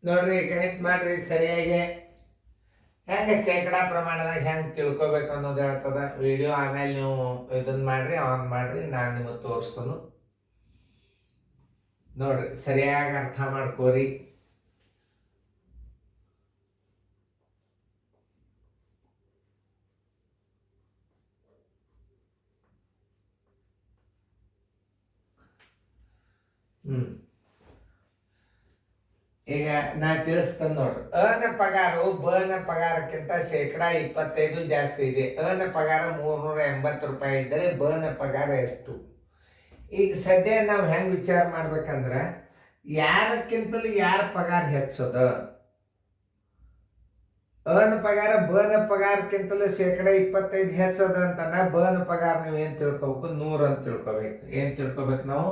ನೋಡ್ರಿ ಗಣಿತ ಮಾಡ್ರಿ ಸರಿಯಾಗಿ ಹೆಂಗೆ ಶೇಕಡಾ ಪ್ರಮಾಣದಾಗ ಹೆಂಗೆ ತಿಳ್ಕೊಬೇಕು ಅನ್ನೋದು ಹೇಳ್ತದ. ವಿಡಿಯೋ ಆಮೇಲೆ ನೀವು ಇದನ್ನ ಮಾಡ್ರಿ, ಆನ್ ಮಾಡ್ರಿ, ನಾನು ನಿಮಗೆ ತೋರಿಸ್ತನು. ನೋಡ್ರಿ ಸರಿಯಾಗಿ ಅರ್ಥ ಮಾಡ್ಕೋರಿ. ಈಗ ನಾ ತಿಳಿಸ್ತೇನೆ ನೋಡ್ರಿ. ಅನ ಪಗಾರವು ಬನ ಪಗಾರಕ್ಕಿಂತ ಶೇಕಡಾ 25 ಜಾಸ್ತಿ ಇದೆ. ಅನ ಪಗಾರ 380 ರೂಪಾಯಿ ಇದ್ದರೆ ಬನ ಪಗಾರ ಎಷ್ಟು? ಈಗ ಸದ್ಯ ನಾವು ಹೆಂಗೆ ವಿಚಾರ ಮಾಡ್ಬೇಕಂದ್ರೆ ಯಾರಕ್ಕಿಂತಲೂ ಯಾರ ಪಗಾರ ಹೆಚ್ಚದ? ಅನ ಪಗಾರ ಬನ ಪಗಾರಕ್ಕಿಂತಲೂ ಶೇಕಡಾ 25 ಹೆಚ್ಚದ ಅಂತಂದ ಬನ ಪಗಾರ ನೀವು ಏನು ತಿಳ್ಕೊಬೇಕು? 100 ಅಂತ ತಿಳ್ಕೊಬೇಕು. ಏನು ತಿಳ್ಕೊಬೇಕು ನಾವು?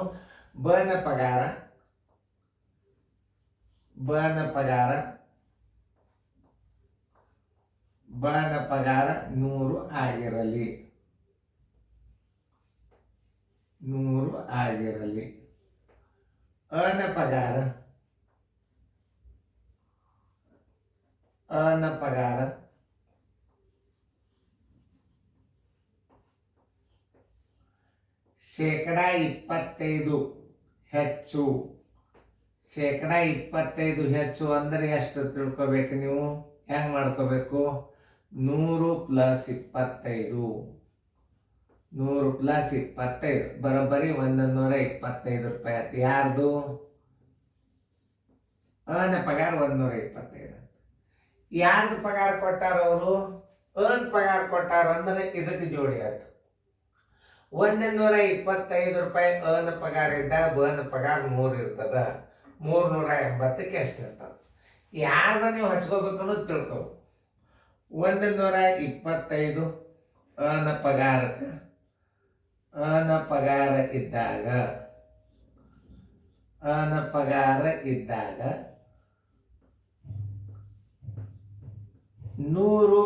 ಬನ ಪಗಾರ ಬನ ಪಗಾರ 100 ಆಗಿರಲಿ, 100 ಆಗಿರಲಿ. ಅನ ಪಗಾರ ಶೇಕಡಾ 25 ಹೆಚ್ಚು. ಶೇಕಡಾ 25 ಹೆಚ್ಚು ಅಂದರೆ ಎಷ್ಟು ತಿಳ್ಕೊಬೇಕು ನೀವು? ಹೆಂಗೆ ಮಾಡ್ಕೋಬೇಕು? 100 + 25, 100 + 25 ಬರೋಬ್ಬರಿ 125 ರೂಪಾಯಿ ಆಯ್ತು. ಯಾರ್ದು? ಅನ ಪಗಾರ 125. ಯಾರ್ದು ಪಗಾರ ಕೊಟ್ಟಾರ ಅವರು? ಅನ್ ಪಗಾರ ಕೊಟ್ಟಾರ ಅಂದ್ರೆ ಇದಕ್ಕೆ ಜೋಡಿ ಆಯ್ತು. 125 ರೂಪಾಯಿ ಅನ ಪಗಾರ ಇದ್ದಾಗ ಬನ ಪಗಾರ 100 ಇರ್ತದ. 380ಕ್ಕೆ ಎಷ್ಟು ಇರ್ತದೆ? ಯಾರ್ದ ನೀವು ಹಚ್ಕೋಬೇಕು ಅನ್ನೋದು ತಿಳ್ಕೊಬೇಕು. 125 ಅನ ಪಗಾರಕ್ಕೆ ಅನ ಪಗಾರ ಇದ್ದಾಗ 100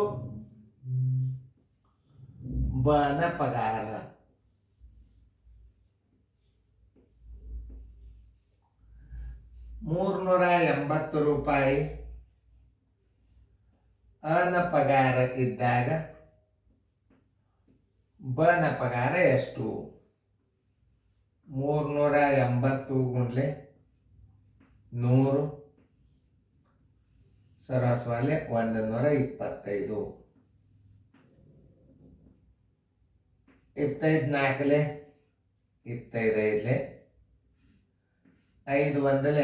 ಬನ ಪಗಾರ. ₹380 ಅನ ಪಗಾರ ಇದ್ದಾಗ ಬನ ಪಗಾರ ಎಷ್ಟು? 380 × 100 ಸರಸ್ವಾಲೆ 125. 25 4 25 5 1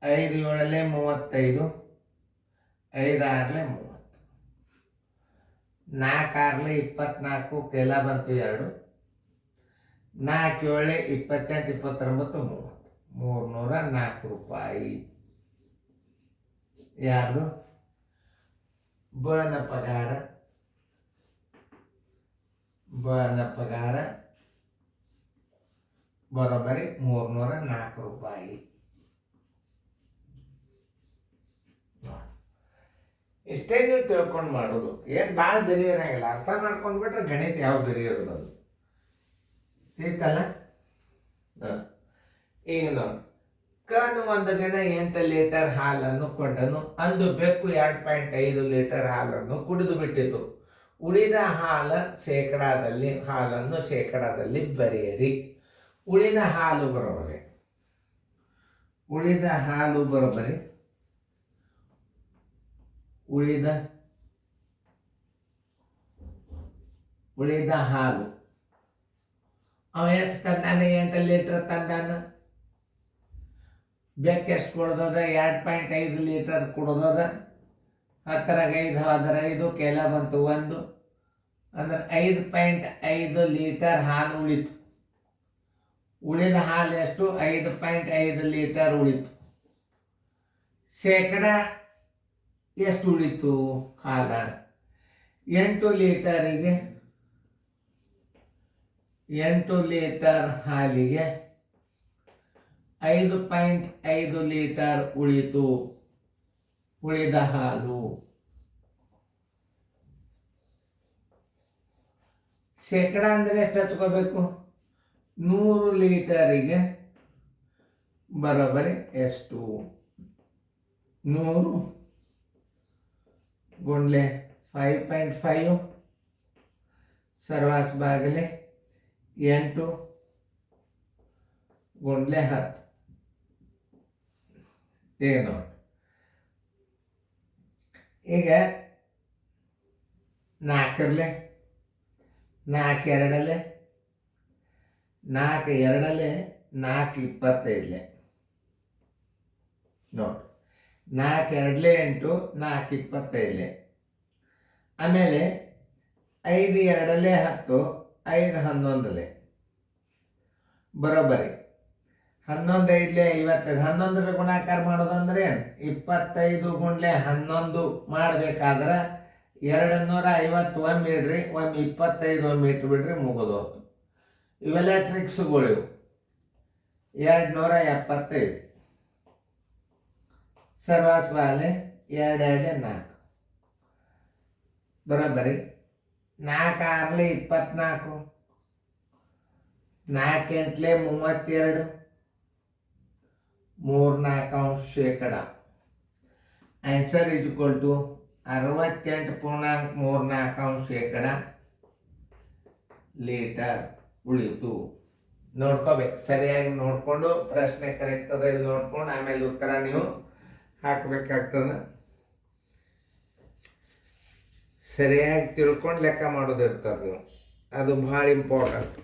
5 7 35, 5 6 30, 4 6 24 ಕೆಲ ಬಂತು 2, 4 7 28 29 30, 304 ರೂಪಾಯಿ. ಯಾರ್ದು? ಬನ ಪಗಾರ ಬರೋಬ್ಬರಿ 304 ರೂಪಾಯಿ. ಇಷ್ಟೇ ನೀವು ತಿಳ್ಕೊಂಡು ಮಾಡೋದು. ಏನು ಭಾಳ ಬೆರಿ ಇರಂಗಿಲ್ಲ. ಅರ್ಥ ಮಾಡ್ಕೊಂಡ್ಬಿಟ್ರೆ ಗಣಿತ ಯಾವ ಬೆರಿ ಇರೋದು ಅದು ತಿಳ್ತಲ್ಲ. ಈಗ ನೋಡಿ, ಕನು ಒಂದು ದಿನ 8 ಲೀಟರ್ ಹಾಲನ್ನು ಕೊಂಡನು. ಅಂದು ಬೆಕ್ಕು 2.5 ಲೀಟರ್ ಹಾಲನ್ನು ಕುಡಿದು ಬಿಟ್ಟಿತು. ಉಳಿದ ಹಾಲನ್ನು ಶೇಕಡಾದಲ್ಲಿ ಬರೆಯಿರಿ. ಉಳಿದ ಹಾಲು ಬರೋಬರಿ ಉಳಿದ ಹಾಲು ಅವ ಎಷ್ಟು ತಂದಾನ? 8 ಲೀಟರ್ ತಂದಾನ. ಬೆಕ್ಕ ಎಷ್ಟು ಕೊಡೋದದ? 2.5 ಲೀಟರ್ ಕೊಡೋದದ. 10 5 15 ಕೆಲ ಬಂತು 1 ಅಂದ್ರೆ 5.5 ಲೀಟರ್ ಹಾಲು ಉಳಿತು. ಉಳಿದ ಹಾಲು ಎಷ್ಟು? 5.5 ಲೀಟರ್ ಉಳಿತು. ಶೇಕಡ ಎಷ್ಟು ಉಳಿತು ಹಾಲ? 8 ಲೀಟರ್ ಹಾಲಿಗೆ 5.5 ಲೀಟರ್ ಉಳಿತು. ಉಳಿದ ಹಾಲು ಶೇಕಡ ಅಂದರೆ ಎಷ್ಟು ಹಚ್ಕೋಬೇಕು? 100 ಲೀಟರಿಗೆ ಬರೋಬ್ಬರಿ ಎಷ್ಟು? 100 ಗುಂಡ್ಲೆ 5.5 ಸರ್ವಾಸ್ ಬಾಗಿಲೆ 8 ಗುಂಡ್ಲೆ 10 ಈಗ ನೋಡಿ. ಈಗ 4 4 2 4 2 4 25 ನೋಡಿ. 4 2 8 4 25 ಆಮೇಲೆ 5 2 10 5 11 ಬರೋಬ್ಬರಿ 11 5 55 11 ಗುಣಾಕಾರ ಮಾಡೋದಂದ್ರೆ ಏನು? 25 ಗುಂಡ್ಲೆ 11 ಮಾಡ್ಬೇಕಾದ್ರೆ 250 ಒಮ್ಮೆ ಇಡ್ರಿ, ಒಮ್ಮೆ 25 ಒಮ್ಮೆ ಇಟ್ಬಿಡ್ರಿ, ಮುಗಿದು. ಇವೆಲ್ಲ ಟ್ರಿಕ್ಸ್ಗಳು ಇವು. 275 ಸರ್ವಾಸ್ ಬಾಲೆ 2 2 4 ಬರೋಬ್ಬರಿ 4 6 24 4 8 32 3/4 answer is equal to 68.34 litre ಉಳಿತು. ನೋಡ್ಕೋಬೇಕು, ಸರಿಯಾಗಿ ನೋಡ್ಕೊಂಡು ಪ್ರಶ್ನೆ ಕರೆಕ್ಟ್ ಅದ ಇಲ್ಲಿ ನೋಡ್ಕೊಂಡು ಆಮೇಲೆ ಉತ್ತರ ನೀವು ಹಾಕಬೇಕಾಗ್ತದೆ. ಸರಿಯಾಗಿ ತಿಳ್ಕೊಂಡು ಲೆಕ್ಕ ಮಾಡೋದಿರ್ತದೆ ನೀವು, ಅದು ಭಾಳ ಇಂಪಾರ್ಟೆಂಟ್.